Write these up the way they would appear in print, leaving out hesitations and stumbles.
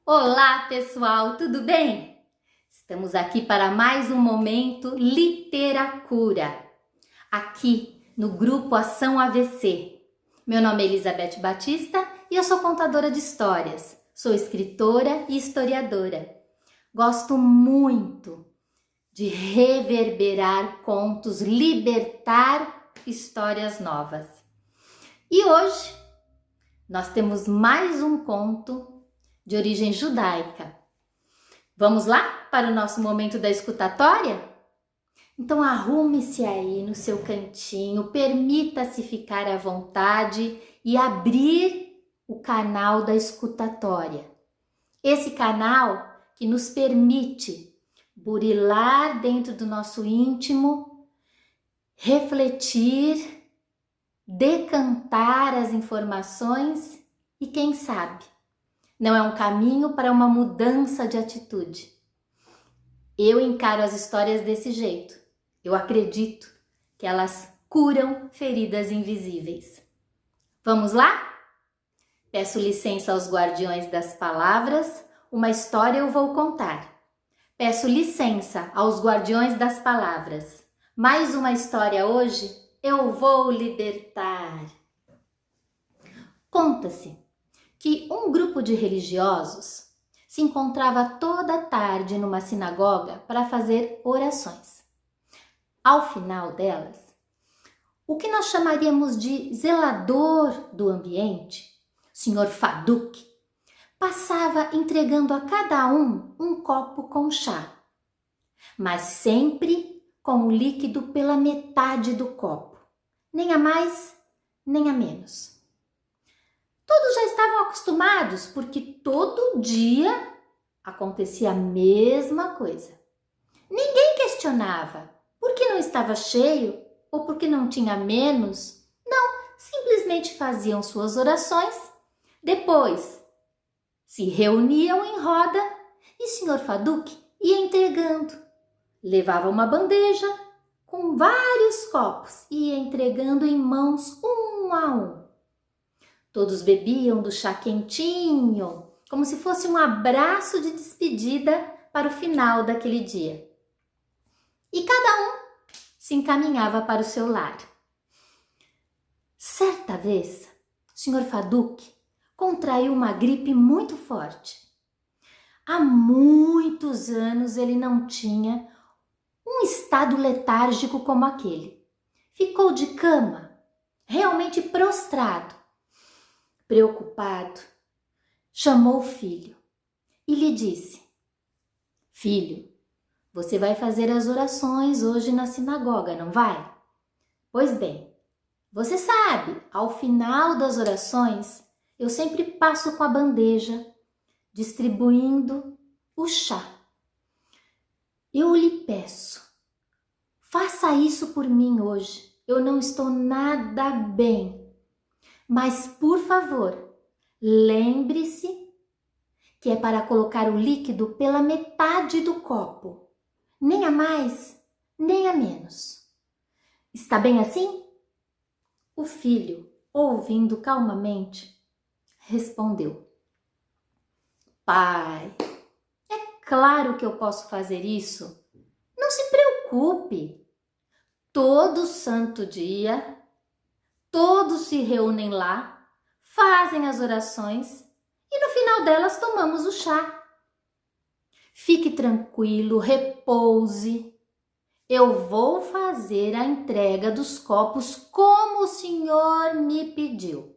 Olá, pessoal, tudo bem? Estamos aqui para mais um momento Literacura, aqui no Grupo Ação AVC. Meu nome é Elizabeth Batista e eu sou contadora de histórias, sou escritora e historiadora. Gosto muito de reverberar contos, libertar histórias novas. E hoje nós temos mais um conto de origem judaica. Vamos lá para o nosso momento da escutatória? Então arrume-se aí no seu cantinho, permita-se ficar à vontade e abrir o canal da escutatória. Esse canal que nos permite burilar dentro do nosso íntimo, refletir, decantar as informações e quem sabe, não é um caminho para uma mudança de atitude. Eu encaro as histórias desse jeito. Eu acredito que elas curam feridas invisíveis. Vamos lá? Peço licença aos guardiões das palavras, uma história eu vou contar. Peço licença aos guardiões das palavras. Mais uma história hoje eu vou libertar. Conta-se que um grupo de religiosos se encontrava toda tarde numa sinagoga para fazer orações. Ao final delas, o que nós chamaríamos de zelador do ambiente, Sr. Faduk, passava entregando a cada um copo com chá, mas sempre com o líquido pela metade do copo, nem a mais, nem a menos. Todos já estavam acostumados, porque todo dia acontecia a mesma coisa. Ninguém questionava por que não estava cheio ou por que não tinha menos. Não, simplesmente faziam suas orações. Depois, se reuniam em roda e Sr. Faduk ia entregando. Levava uma bandeja com vários copos e ia entregando em mãos um a um. Todos bebiam do chá quentinho, como se fosse um abraço de despedida para o final daquele dia. E cada um se encaminhava para o seu lar. Certa vez, o Sr. Faduk contraiu uma gripe muito forte. Há muitos anos ele não tinha um estado letárgico como aquele. Ficou de cama, realmente prostrado. Preocupado, chamou o filho e lhe disse: Filho, você vai fazer as orações hoje na sinagoga, não vai? Pois bem, você sabe, ao final das orações, eu sempre passo com a bandeja, distribuindo o chá. Eu lhe peço, faça isso por mim hoje. Eu não estou nada bem. Mas, por favor, lembre-se que é para colocar o líquido pela metade do copo. Nem a mais, nem a menos. Está bem assim? O filho, ouvindo calmamente, respondeu: Pai, é claro que eu posso fazer isso. Não se preocupe. Todo santo dia, todos se reúnem lá, fazem as orações e no final delas tomamos o chá. Fique tranquilo, repouse. Eu vou fazer a entrega dos copos como o senhor me pediu.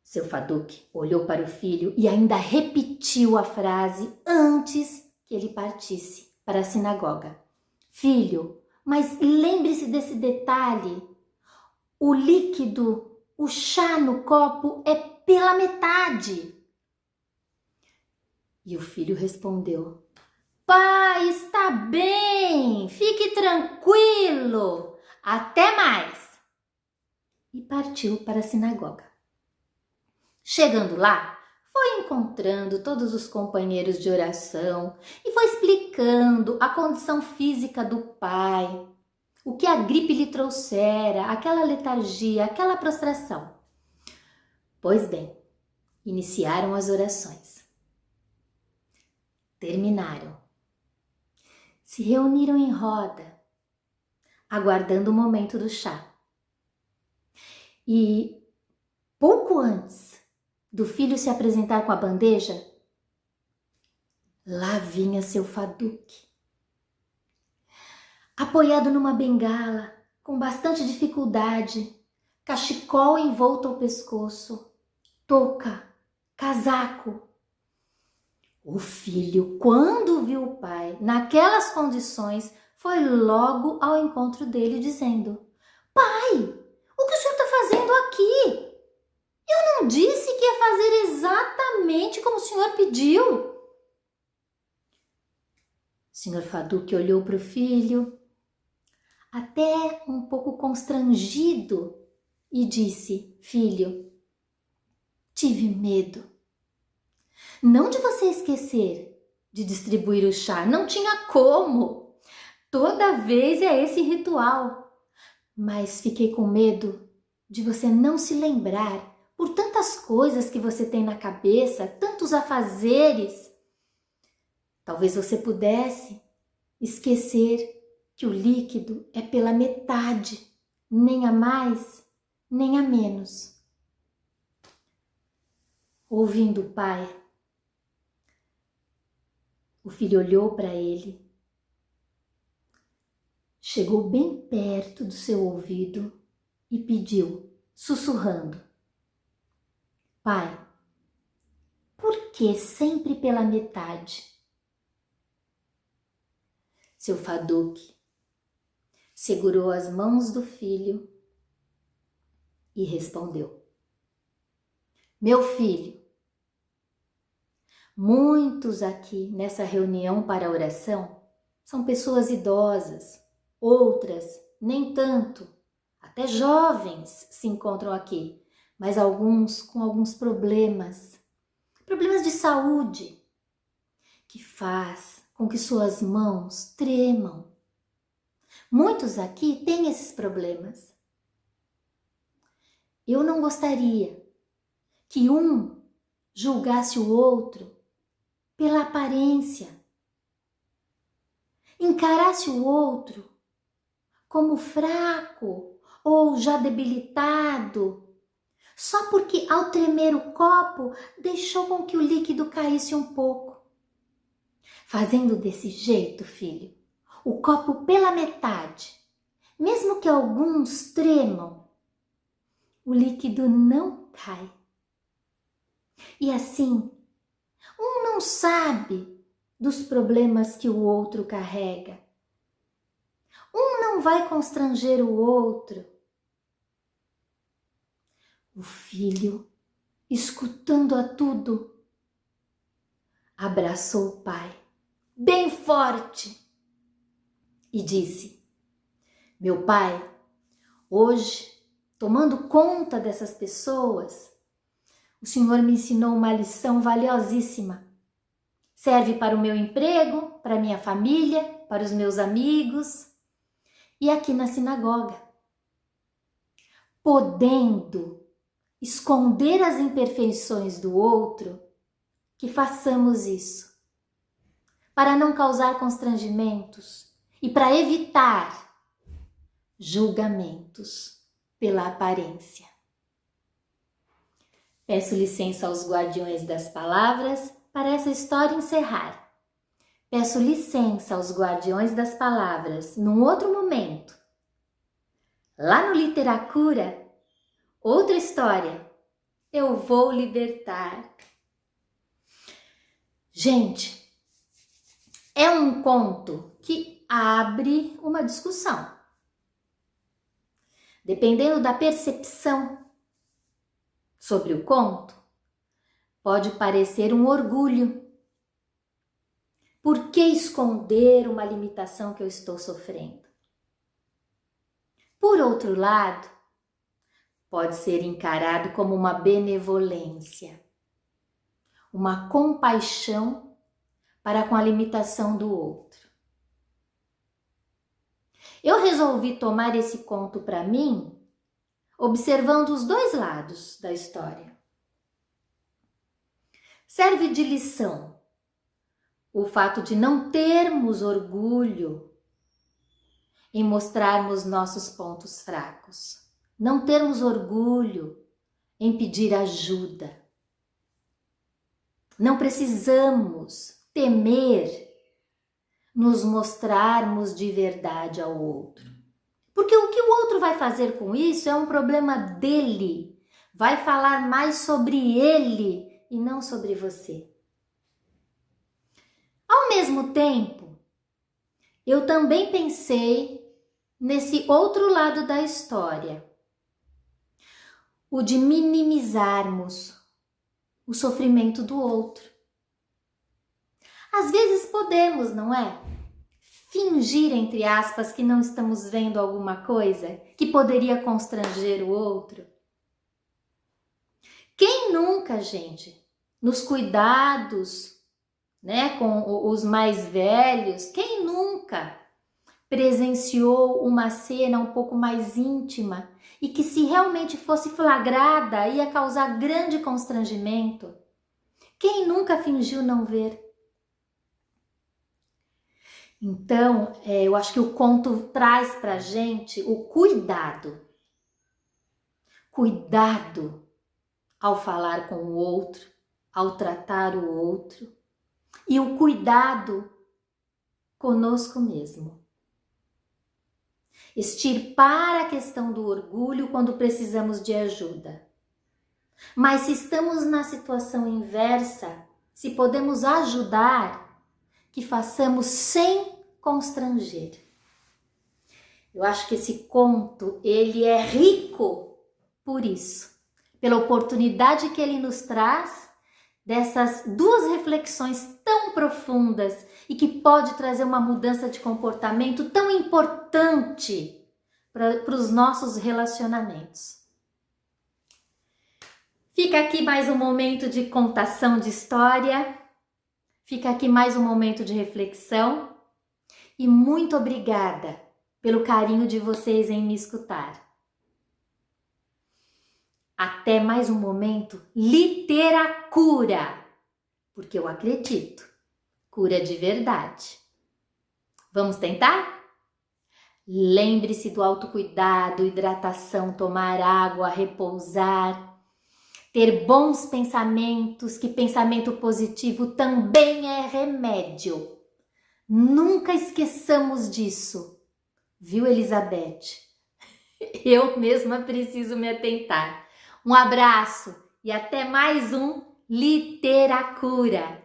Seu Faduk olhou para o filho e ainda repetiu a frase antes que ele partisse para a sinagoga. Filho, mas lembre-se desse detalhe. O líquido, o chá no copo é pela metade. E o filho respondeu: Pai, está bem, fique tranquilo, até mais. E partiu para a sinagoga. Chegando lá, foi encontrando todos os companheiros de oração e foi explicando a condição física do pai, o que a gripe lhe trouxera, aquela letargia, aquela prostração. Pois bem, Iniciaram as orações. Terminaram. Se reuniram em roda, aguardando o momento do chá. E pouco antes do filho se apresentar com a bandeja, lá vinha seu Faduque, apoiado numa bengala, com bastante dificuldade, cachecol envolto ao pescoço, touca, casaco. O filho, quando viu o pai naquelas condições, foi logo ao encontro dele dizendo: Pai, o que o senhor está fazendo aqui? Eu não disse que ia fazer exatamente como o senhor pediu. O senhor Faduque olhou para o filho, até um pouco constrangido, e disse: Filho, tive medo. Não de você esquecer de distribuir o chá, não tinha como. Toda vez é esse ritual. Mas fiquei com medo de você não se lembrar por tantas coisas que você tem na cabeça, tantos afazeres. Talvez você pudesse esquecer que o líquido é pela metade, nem a mais, nem a menos. Ouvindo o pai, o filho olhou para ele, chegou bem perto do seu ouvido e pediu, sussurrando: Pai, por que sempre pela metade? Seu Faduque segurou as mãos do filho e respondeu: Meu filho, muitos aqui nessa reunião para oração são pessoas idosas, outras nem tanto, até jovens se encontram aqui, mas alguns com alguns problemas de saúde, que faz com que suas mãos tremam. Muitos aqui têm esses problemas. Eu não gostaria que um julgasse o outro pela aparência, encarasse o outro como fraco ou já debilitado, só porque ao tremer o copo deixou com que o líquido caísse um pouco. Fazendo desse jeito, filho, o copo pela metade, mesmo que alguns tremam, o líquido não cai. E assim, um não sabe dos problemas que o outro carrega. Um não vai constranger o outro. O filho, escutando a tudo, abraçou o pai bem forte e disse: Meu pai, hoje, tomando conta dessas pessoas, o senhor me ensinou uma lição valiosíssima. Serve para o meu emprego, para a minha família, para os meus amigos e aqui na sinagoga. Podendo esconder as imperfeições do outro, que façamos isso, para não causar constrangimentos e para evitar julgamentos pela aparência. Peço licença aos guardiões das palavras para essa história encerrar. Peço licença aos guardiões das palavras num outro momento. Lá no Literacura, outra história, eu vou libertar. Gente, é um conto que abre uma discussão. Dependendo da percepção sobre o conto, pode parecer um orgulho. Por que esconder uma limitação que eu estou sofrendo? Por outro lado, pode ser encarado como uma benevolência, uma compaixão para com a limitação do outro. Eu resolvi tomar esse conto para mim, observando os dois lados da história. Serve de lição o fato de não termos orgulho em mostrarmos nossos pontos fracos. Não termos orgulho em pedir ajuda. Não precisamos temer nos mostrarmos de verdade ao outro. Porque o que o outro vai fazer com isso é um problema dele. Vai falar mais sobre ele e não sobre você. Ao mesmo tempo, eu também pensei nesse outro lado da história. O de minimizarmos o sofrimento do outro. Às vezes podemos, não é? Fingir, entre aspas, que não estamos vendo alguma coisa que poderia constranger o outro. Quem nunca, gente, nos cuidados, né, com os mais velhos, quem nunca presenciou uma cena um pouco mais íntima e que, se realmente fosse flagrada, ia causar grande constrangimento? Quem nunca fingiu não ver? Então, eu acho que o conto traz pra gente o cuidado. Cuidado ao falar com o outro, ao tratar o outro. E o cuidado conosco mesmo. Extirpar a questão do orgulho quando precisamos de ajuda. Mas se estamos na situação inversa, se podemos ajudar, que façamos sem constranger. Eu acho que esse conto, ele é rico por isso, pela oportunidade que ele nos traz dessas duas reflexões tão profundas e que pode trazer uma mudança de comportamento tão importante para os nossos relacionamentos. Fica aqui mais um momento de contação de história, fica aqui mais um momento de reflexão e muito obrigada pelo carinho de vocês em me escutar. Até mais um momento Literacura, porque eu acredito, cura de verdade. Vamos tentar? Lembre-se do autocuidado, hidratação, tomar água, repousar, ter bons pensamentos, que pensamento positivo também é remédio. Nunca esqueçamos disso, viu, Elizabeth? Eu mesma preciso me atentar. Um abraço e até mais um Literacura.